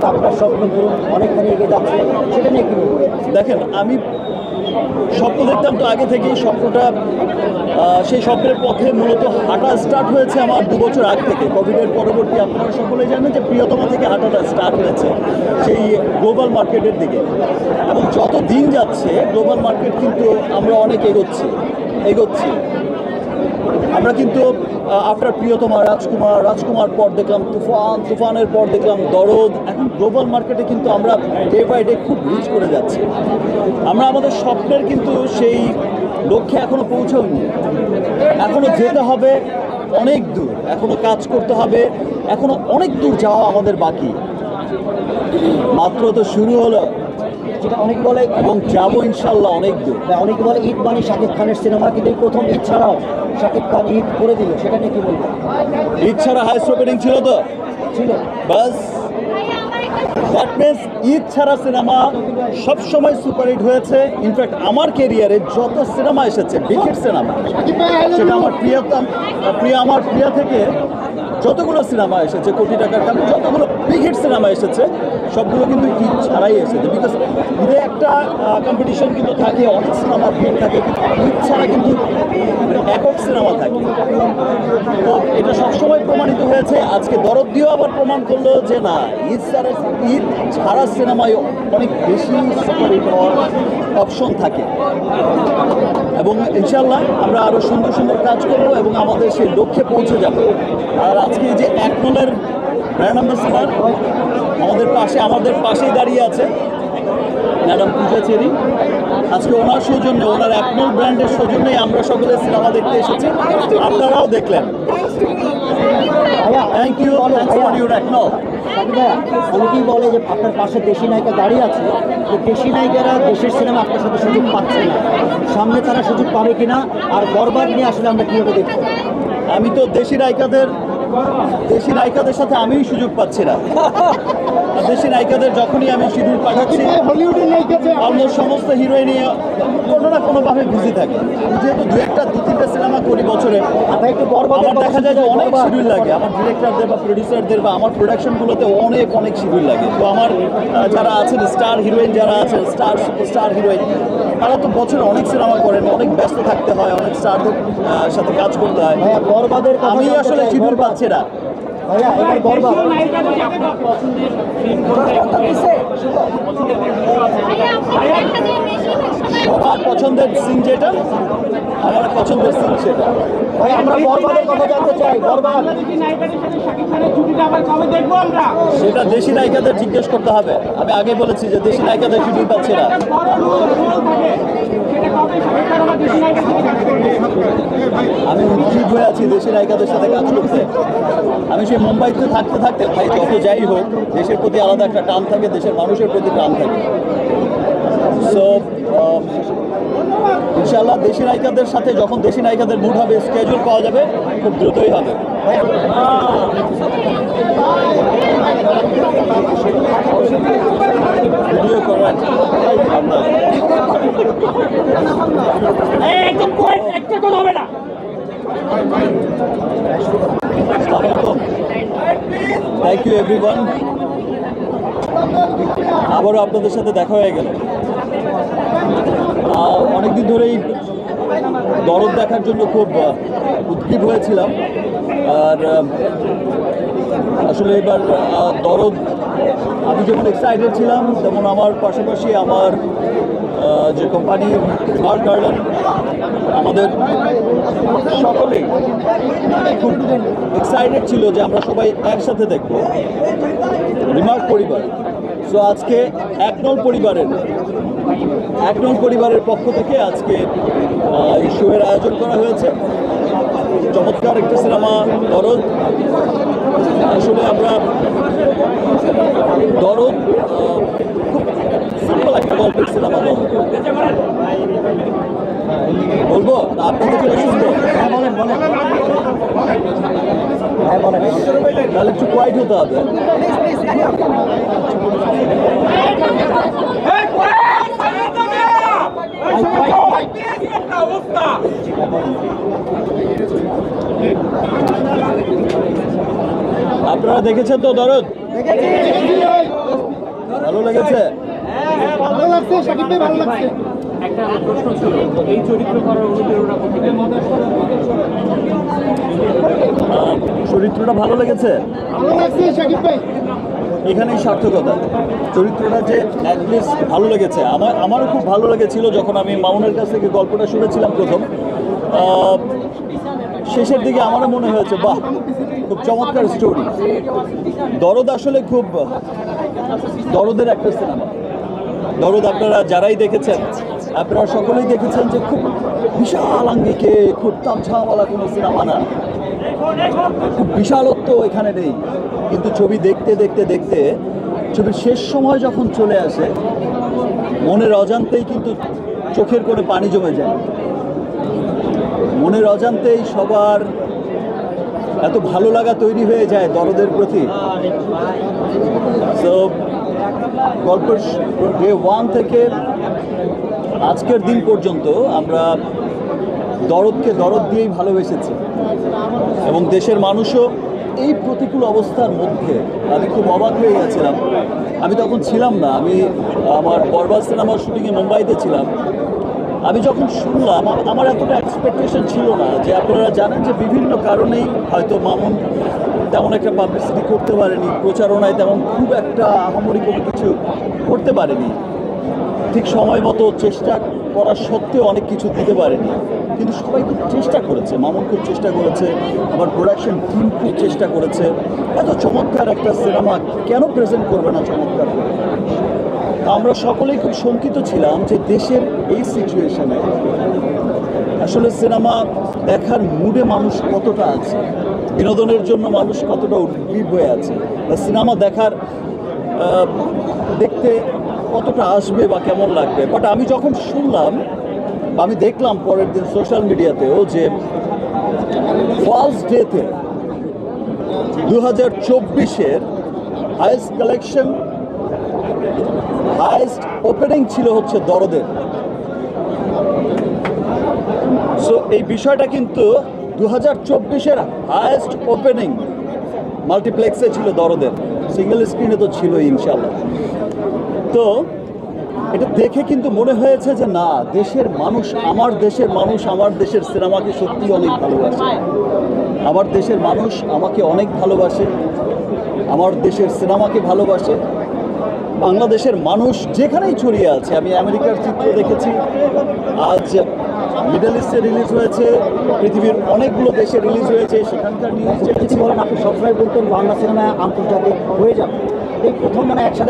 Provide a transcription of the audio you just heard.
আপনার স্বপ্ন পূরণ অনেকখানি এগিয়ে যাচ্ছে, সেটা নিয়ে কি বলবেন? দেখেন, আমি স্বপ্ন দেখতাম তো আগে থেকেই। স্বপ্নটা সেই স্বপ্নের পথে মূলত হাঁটা স্টার্ট হয়েছে আমার 2 বছর আগ থেকে। কোভিডের পরবর্তী আপনারা সকলেই জানেন যে প্রিয়তমা থেকে হাঁটাটা স্টার্ট হয়েছে সেই গ্লোবাল মার্কেটের দিকে। এবং যত দিন যাচ্ছে গ্লোবাল মার্কেট কিন্তু আমরা অনেক এগোচ্ছি। আমরা কিন্তু আফটার প্রিয়তমা, রাজকুমার পর দেখলাম তুফানের পর দেখলাম দরদ। এখন গ্লোবাল মার্কেটে কিন্তু আমরা ডে বাই ডে খুব রিচ করে যাচ্ছি। আমরা আমাদের স্বপ্নের কিন্তু সেই লক্ষ্যে এখনো পৌঁছাইনি। এখনো যেতে হবে অনেক দূর, এখনো কাজ করতে হবে, এখনো অনেক দূর যাওয়া আমাদের বাকি। মাত্র তো শুরু হলো, যেটা অনেকে বলে, এবং যাবো ইনশাল্লাহ অনেক দূর। অনেকে বলে ঈদ মানে শাকিব খানের সিনেমা, কিন্তু এই প্রথম ঈদ ছাড়াও শাকিব খান ঈদ করে দিল, সেটা নিয়ে কি বলবেন? ঈদ ছাড়া হাইস্ট ওপেনিং ছিল তো, ছিল বাস দ্যাট মিনস ঈদ ছাড়া সিনেমা সবসময় সুপারহিট হয়েছে। ইনফ্যাক্ট আমার ক্যারিয়ারে যত সিনেমা এসেছে, বিগ হিট সিনেমা, সেটা আমার প্রিয়া থেকে যতগুলো সিনেমা এসেছে, কোটি টাকার কারণে যতগুলো বিগ হিট সিনেমা এসেছে, সবগুলো কিন্তু ঈদ ছাড়াই এসেছে। বিকজ ঈদে একটা কম্পিটিশন কিন্তু থাকে, অনেক সিনেমা ভিড় থাকে, কিন্তু ঈদ ছাড়া কিন্তু একক সিনেমা থাকে। তো এটা সবসময় প্রমাণিত হয়েছে। আজকে দরদ দিয়েও আবার প্রমাণ করলো যে না, ঈদ ছাড়া সিনেমায় অনেক বেশি সুপারহিট হওয়ার অপশন থাকে। এবং ইনশাল্লাহ আমরা আরও সুন্দর সুন্দর কাজ করব এবং আমাদের সেই লক্ষ্যে পৌঁছে যাব। আর আজকে যে একনলের ব্র্যান্ড অ্যাম্বাসেডর আমাদের পাশেই দাঁড়িয়ে আছে ম্যাডাম পূজা চেরি। আজকে ওনার সৌজন্যে, ওনার একনল ব্র্যান্ডের সৌজন্যেই আমরা সকলে সিনেমা দেখতে এসেছি, আপনারাও দেখলেন। থ্যাংক ইউ ফর ইউর একনল। ভাইয়া, অনেকেই বলে যে আপনার পাশে দেশি নায়িকা দাঁড়িয়ে আছে, যে দেশি নায়িকারা দেশের সিনেমা আপনার সাথে সুযোগ পাচ্ছে না, সামনে তারা সুযোগ পাবে কিনা, আর বরবাদ নিয়ে আসলে আমরা কীভাবে দেখব? আমি তো দেশি নায়িকাদের সাথে আমিই সুযোগ পাচ্ছি না। দেশি নায়িকাদের যখনই আমি শিডিউল পাঠাচ্ছি, হলিউডের নায়িকা অলমোস্ট সমস্ত হিরোইনই কোনো না কোনোভাবে বিজি থাকে। যেহেতু দু তিনটা সিনেমা করি বছরে, আমার দেখা যায় যে অনেক শিডিউল লাগে। আমার ডিরেক্টরদের বা প্রডিউসারদের বা আমার প্রোডাকশনগুলোতে অনেক শিডিউল লাগে। তো আমার যারা আছেন স্টার হিরোইন, যারা আছেন স্টার হিরোইন, তারা তো বছরে অনেক সিনেমা করেন, অনেক ব্যস্ত থাকতে হয়, অনেক স্টারদের সাথে কাজ করতে হয়। আমি আসলে শিডিউল পাচ্ছি না। ভাইয়া, এবার বরবাদ সবার পছন্দের সিন যেটা, আমার পছন্দের সিন সেটা। ভাই, আমরা বরবাদের কথা জানতে চাই। বরবাদ সেটা দেশি নায়িকাদের জিজ্ঞেস করতে হবে। আমি আগে বলেছি যে দেশি নায়িকাদের শিডিউল পাচ্ছে না। আমি উদ্গ্রীব হয়ে আছি দেশি নায়িকাদের সাথে কাজ করতে। আমি সেই মুম্বাইতে থাকতে ভাই, যত যাই হোক, দেশের প্রতি আলাদা একটা টান থাকে, দেশের মানুষের প্রতি টান থাকে। সো ইনশাল্লাহ দেশি নায়িকাদের সাথে যখন দেশি নায়িকাদের মুড হবে, স্কেজুল পাওয়া যাবে, খুব দ্রুতই হবে। ভিডিও করেন থ্যাংক ইউ এভরিওয়ান। আবারও আপনাদের সাথে দেখা হয়ে গেল। অনেকদিন ধরেই দরদ দেখার জন্য খুব উদ্গ্রীব হয়েছিলাম। আর আসলে এবার দরদ, আমি যেমন এক্সাইটেড ছিলাম, তেমন আমার পাশাপাশি আমার যে কোম্পানি রিমার্ক গার্ডেন, আমাদের সকলেই খুব এক্সাইটেড ছিল যে আমরা সবাই একসাথে দেখব রিমার্ক পরিবার। সো আজকে একনল পরিবারের পক্ষ থেকে আজকে এই শোয়ের আয়োজন করা হয়েছে। চমৎকার একটা সিনেমা দরদ। আসলে আমরা দরদ খুব সিম্পল একটা গল্পের সিনেমা। বলবো আপনাদের শুনবো? তাহলে একটু কোয়াইট হতে হবে। আপনারা দেখেছেন তো দরদ? ভালো লেগেছে? ভালো লাগছে শাকিব ভাই, ভালো লাগছে। একটা প্রশ্ন ছিল, এই চরিত্র করার অনুপ্রেরণা কোথেকে? চরিত্রটা ভালো লেগেছে? ভালো লাগছে শাকিব ভাই। এখানেই সার্থকতা। চরিত্রটা যে অ্যাটলিস্ট ভালো লেগেছে, আমারও খুব ভালো লেগেছিল যখন আমি মামুনের কাছ থেকে গল্পটা শুনেছিলাম প্রথম। শেষের দিকে আমারও মনে হয়েছে বাহ, খুব চমৎকার স্টোরি। দরদ আসলে খুব দরদের একটা সিনেমা। দরদ আপনারা যারাই দেখেছেন, আপনারা সকলেই দেখেছেন যে খুব বিশাল আঙ্গিকে, খুব তামঝাওয়ালা কোনো সিনেমা না, খুব বিশালত্ব এখানে নেই। কিন্তু ছবি দেখতে দেখতে দেখতে ছবির শেষ সময় যখন চলে আসে, মনের অজান্তেই কিন্তু চোখের কোণে পানি জমে যায়। মনের অজান্তেই সবার এত ভালো লাগা তৈরি হয়ে যায় দরদের প্রতি। সো গল্পের ডে 1 থেকে আজকের দিন পর্যন্ত আমরা দরদকে দরদ দিয়েই ভালোবেসেছি, এবং দেশের মানুষও এই প্রতিকূল অবস্থার মধ্যে, আমি খুব অবাক হয়ে গেছিলাম। আমি তখন ছিলাম না, আমি আমার বরবাদ সিনেমার শুটিংয়ে মুম্বাইতে ছিলাম। আমি যখন শুনলাম, আমার এতটা এক্সপেকটেশন ছিল না। যে আপনারা জানেন যে বিভিন্ন কারণেই হয়তো মামুন তেমন একটা পাবলিসিটি করতে পারেনি, প্রচারণায় তেমন খুব একটা আহামরি কোনো কিছু করতে পারেনি, ঠিক সময় মতো চেষ্টা করা সত্ত্বেও অনেক কিছু দিতে পারেনি। কিন্তু সবাই খুব চেষ্টা করেছে, মামুন খুব চেষ্টা করেছে, আমার প্রোডাকশন টিম খুব চেষ্টা করেছে। এত চমৎকার একটা সিনেমা কেন প্রেজেন্ট করবে না চমৎকার করে? আমরা সকলেই খুব শঙ্কিত ছিলাম যে দেশের এই সিচুয়েশনে আসলে সিনেমা দেখার মুডে মানুষ কতটা আছে, বিনোদনের জন্য মানুষ কতটা উদ্গ্রীব হয়ে আছে, বা সিনেমা দেখার দেখতে কতটা আসবে বা কেমন লাগবে। বাট আমি যখন শুনলাম, আমি দেখলাম পরের দিন সোশ্যাল মিডিয়াতেও যে ফার্স্ট ডেতে 2024-এর হাইয়েস্ট কালেকশন, হাইয়েস্ট ওপেনিং ছিল হচ্ছে দরদের। সো এই বিষয়টা কিন্তু 2024-এর হাইয়েস্ট ওপেনিং মাল্টিপ্লেক্সে ছিল দরদের, সিঙ্গেল স্ক্রিনে তো ছিলই ইনশাল্লাহ। তো এটা দেখে কিন্তু মনে হয়েছে যে না, দেশের মানুষ, আমার দেশের মানুষ আমার দেশের সিনেমাকে সত্যি অনেক ভালোবাসে। আমার দেশের মানুষ আমাকে অনেক ভালোবাসে, আমার দেশের সিনেমাকে ভালোবাসে। বাংলাদেশের মানুষ যেখানেই ছড়িয়ে আছে, আমি আমেরিকার চিত্র দেখেছি, আজ মিডল ইস্টে রিলিজ হয়েছে, পৃথিবীর অনেকগুলো দেশে রিলিজ হয়েছে, সেখানকার নিউজ যদি বলেন, আপনি সবসময় বলতেন বাংলা সিনেমা আন্তর্জাতিক হয়ে যাবে, এই প্রথম মানে একসাথে